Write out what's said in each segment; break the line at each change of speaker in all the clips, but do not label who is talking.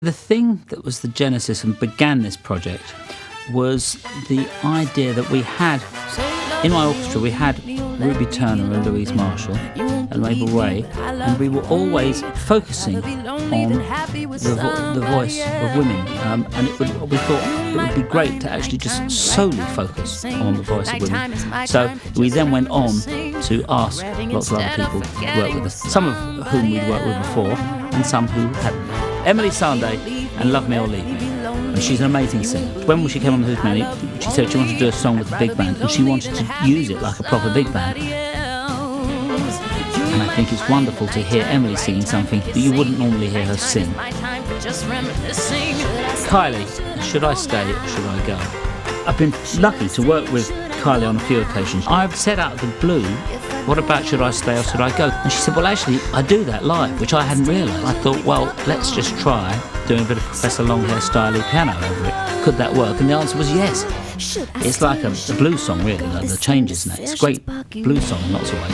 The thing that was the genesis and began this project was the idea that we had, in my orchestra, we had Ruby Turner and Louise Marshall and Mabel Ray, and we were always focusing on the voice of women, and we thought it would be great to actually just solely focus on the voice of women. So we then went on to ask lots of other people to work with us, some of whom we'd worked with before and some who hadn't. Emily Sandé and Love Me or Leave Me. And she's an amazing singer. When she came on the Hootenanny, she said she wanted to do a song with a big band, and she wanted to use it like a proper big band. And I think it's wonderful to hear Emily singing something that you wouldn't normally hear her sing. Kylie, Should I Stay or Should I Go? I've been lucky to work with Kylie on a few occasions. I've said out of the blue, what about Should I Stay or Should I Go? And she said, well, actually, I do that live, which I hadn't realised. I thought, well, let's just try doing a bit of Professor Longhair style piano over it. Could that work? And the answer was yes. It's like a blues song, really, like the changes in it. It's a great blues song in lots of ways.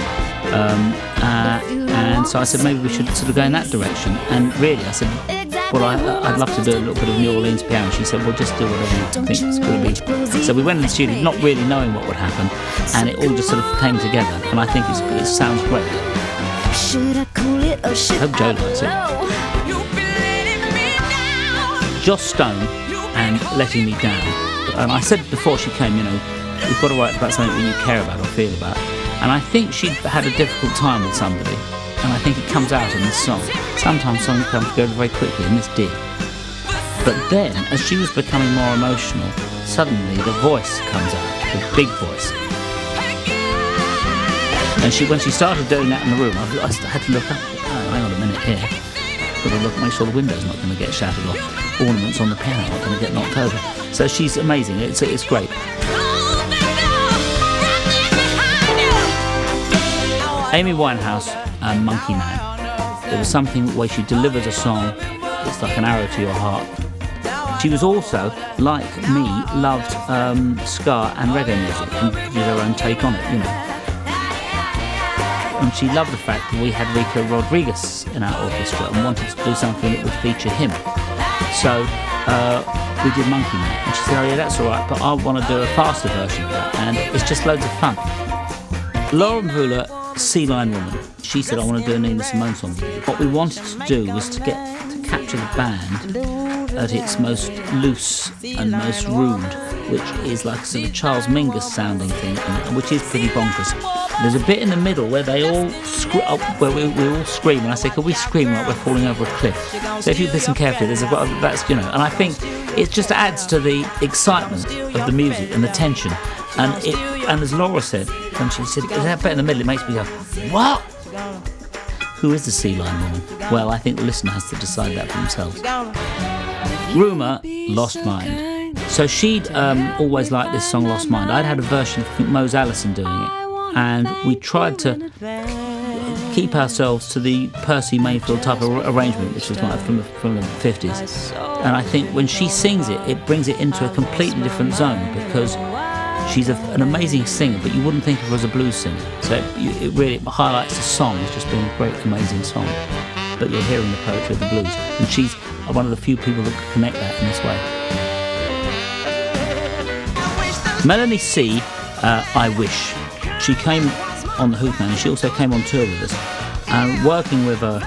And so I said, maybe we should sort of go in that direction. And really, I said, well, I'd love to do a little bit of New Orleans piano. She said, well, just do whatever you think it's going to be. So we went in the studio not really knowing what would happen, and it all just sort of came together, and I think it sounds great. I hope Joe likes it. Joss Stone and Letting Me Down. And I said before she came, you've got to write about something that you care about or feel about. And I think she'd had a difficult time with somebody, and I think it comes out in this song. Sometimes songs come together very quickly, and this did. But then, as she was becoming more emotional, suddenly the voice comes out, the big voice. And when she started doing that in the room, I had to look up. Oh, hang on a minute here. Got to look, make sure the window's not going to get shattered off. Ornaments on the piano are not going to get knocked over. So she's amazing. It's great. Amy Winehouse and Monkey Man. There was something where she delivers a song that's like an arrow to your heart. She was also, like me, loved ska and reggae music and did her own take on it, And she loved the fact that we had Rico Rodriguez in our orchestra and wanted to do something that would feature him. So we did Monkey Man. And she said, oh yeah, that's all right, but I want to do a faster version of that. And it's just loads of fun. Lauren Vula, Sea Lion Woman. She said, I want to do a Nina Simone song. What we wanted to do was to capture the band at its most loose and most rude, which is like a sort of Charles Mingus sounding thing, which is pretty bonkers. There's a bit in the middle where they all where we all scream, and I say, could we scream like we're falling over a cliff? So if you listen carefully, that's and I think it just adds to the excitement of the music and the tension. And as Laura said, when she said, is that bit in the middle, it makes me go, what? Who is the Sea Lion Woman? Well, I think the listener has to decide that for themselves. Rumour, Lost Mind. So she'd always liked this song, Lost Mind. I'd had a version of Mose Allison doing it, and we tried to keep ourselves to the Percy Mayfield type of arrangement, which was like from the 50s. And I think when she sings it, it brings it into a completely different zone, because she's an amazing singer, but you wouldn't think of her as a blues singer. So it really highlights the song as just being a great, amazing song. But you're hearing the poetry of the blues. And she's one of the few people that could connect that in this way. Melanie C, I Wish. She came on the Hootenanny. She also came on tour with us. And working with her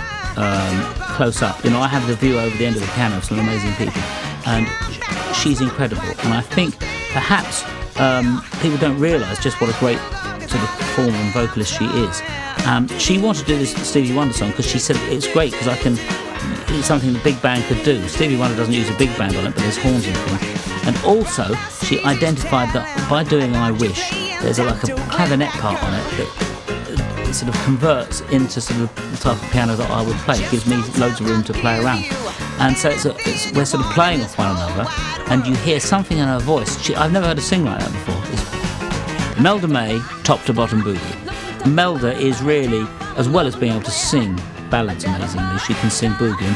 close up, I have the view over the end of the piano of some amazing people. And she's incredible. And I think perhaps people don't realise just what a great sort of performer and vocalist she is. She wanted to do this Stevie Wonder song because she said it's great because it's something the big band could do. Stevie Wonder doesn't use a big band on it, but there's horns and things. And also, she identified that by doing I Wish, there's like a clavinet part on it that sort of converts into sort of the type of piano that I would play. It gives me loads of room to play around. And so we're sort of playing off one another, and you hear something in her voice. I've never heard her sing like that before. It's Melda May, top to bottom boogie. Melda is really, as well as being able to sing ballads amazingly, she can sing boogie.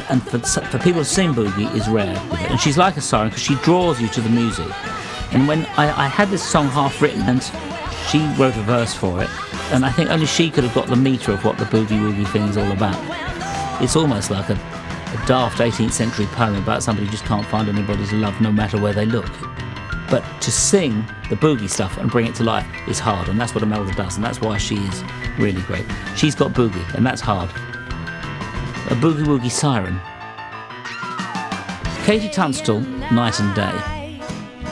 And for people to sing boogie is rare. And she's like a siren because she draws you to the music. And when I had this song half written, and she wrote a verse for it, and I think only she could have got the metre of what the boogie woogie thing is all about. It's almost like a a daft 18th century poem about somebody who just can't find anybody to love no matter where they look. But to sing the boogie stuff and bring it to life is hard, and that's what Imelda does, and that's why she is really great. She's got boogie, and that's hard. A boogie woogie siren. KT Tunstall, Night and Day.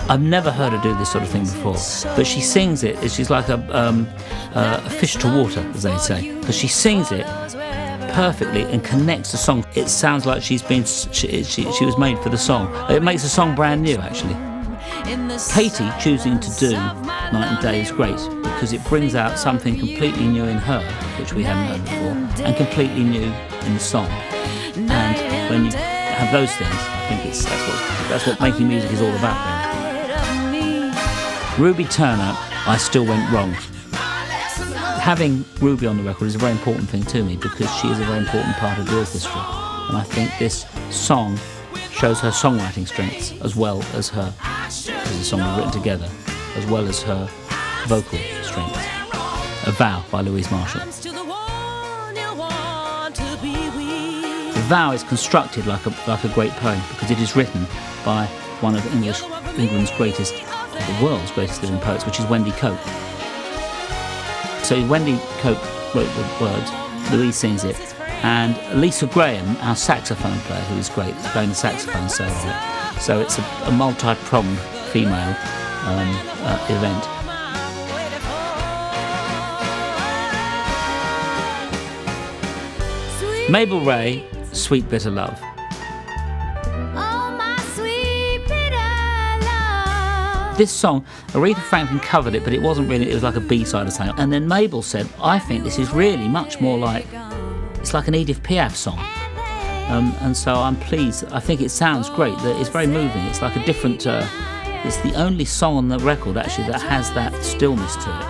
I've never heard her do this sort of thing before, but she sings it. She's like a fish to water, as they say, because she sings it perfectly and connects the song. It sounds like she was made for the song. It makes the song brand new, actually. Katie choosing to do Night and Day is great because it brings out something completely new in her, which we hadn't heard before, and completely new in the song. And when you have those things, I think that's what making music is all about. Then. Ruby Turner, I Still Went Wrong. Having Ruby on the record is a very important thing to me because she is a very important part of the orchestra, and I think this song shows her songwriting strengths as well as her, because the song was written together, as well as her vocal strengths. A Vow by Louise Marshall. The Vow is constructed like a great poem because it is written by one of England's greatest, the world's greatest living poets, which is Wendy Cope. So Wendy Cope wrote the words, Louise sings it, and Lisa Graham, our saxophone player, who is great, is playing the saxophone solo. So it's a multi-pronged female event. Mabel Ray, Sweet Bitter Love. This song, Aretha Franklin covered it, but it wasn't really, it was like a B-side or something. And then Mabel said, I think this is really much more like, it's like an Edith Piaf song. And so I'm pleased. I think it sounds great. It's very moving. It's like a different, it's the only song on the record actually that has that stillness to it.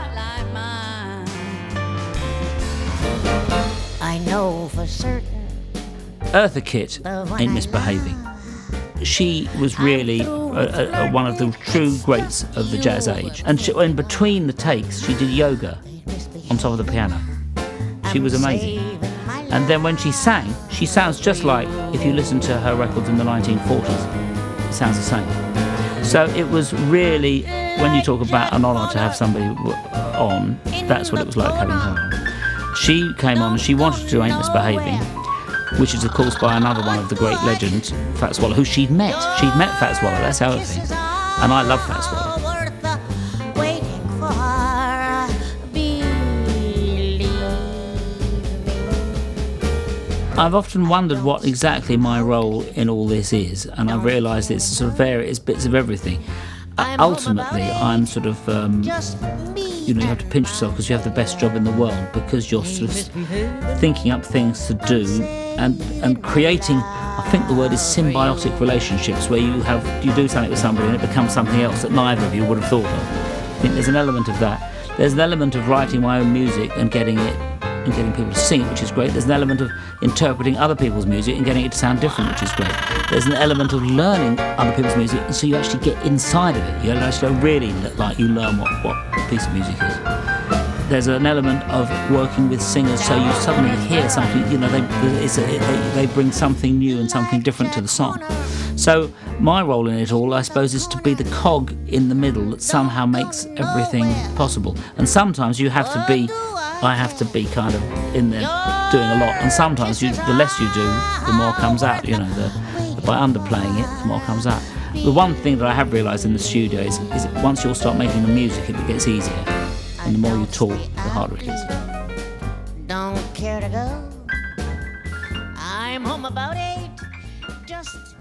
I know for certain.
Eartha Kitt, Ain't Misbehavin. She was really one of the true greats of the jazz age. And in between the takes, she did yoga on top of the piano. She was amazing. And then when she sang, she sounds just like if you listen to her records in the 1940s. It sounds the same. So it was really, when you talk about an honour to have somebody on, that's what it was like having her on. She came on and she wanted to do Ain't Misbehavin, which is of course by another one of the great legends, Fats Waller, who she'd met. She'd met Fats Waller, that's the other thing. And I love Fats Waller. I've often wondered what exactly my role in all this is, and I've realised it's sort of various bits of everything. Ultimately, I'm sort of, you have to pinch yourself because you have the best job in the world, because you're sort of thinking up things to do and creating, I think the word is symbiotic relationships, where you do something with somebody and it becomes something else that neither of you would have thought of. I think there's an element of that. There's an element of writing my own music and getting people to sing it, which is great. There's an element of interpreting other people's music and getting it to sound different, which is great. There's an element of learning other people's music, and so you actually get inside of it. You actually really you learn what a piece of music is. There's an element of working with singers, so you suddenly hear something. They bring something new and something different to the song. So my role in it all, I suppose, is to be the cog in the middle that somehow makes everything possible. And sometimes I have to be kind of in there doing a lot, and sometimes the less you do, the more comes out. By underplaying it, the more comes out. The one thing that I have realised in the studio is that once you'll start making the music, it gets easier, and the more you talk, the harder it is.
Don't care to go. I'm home about 8. Just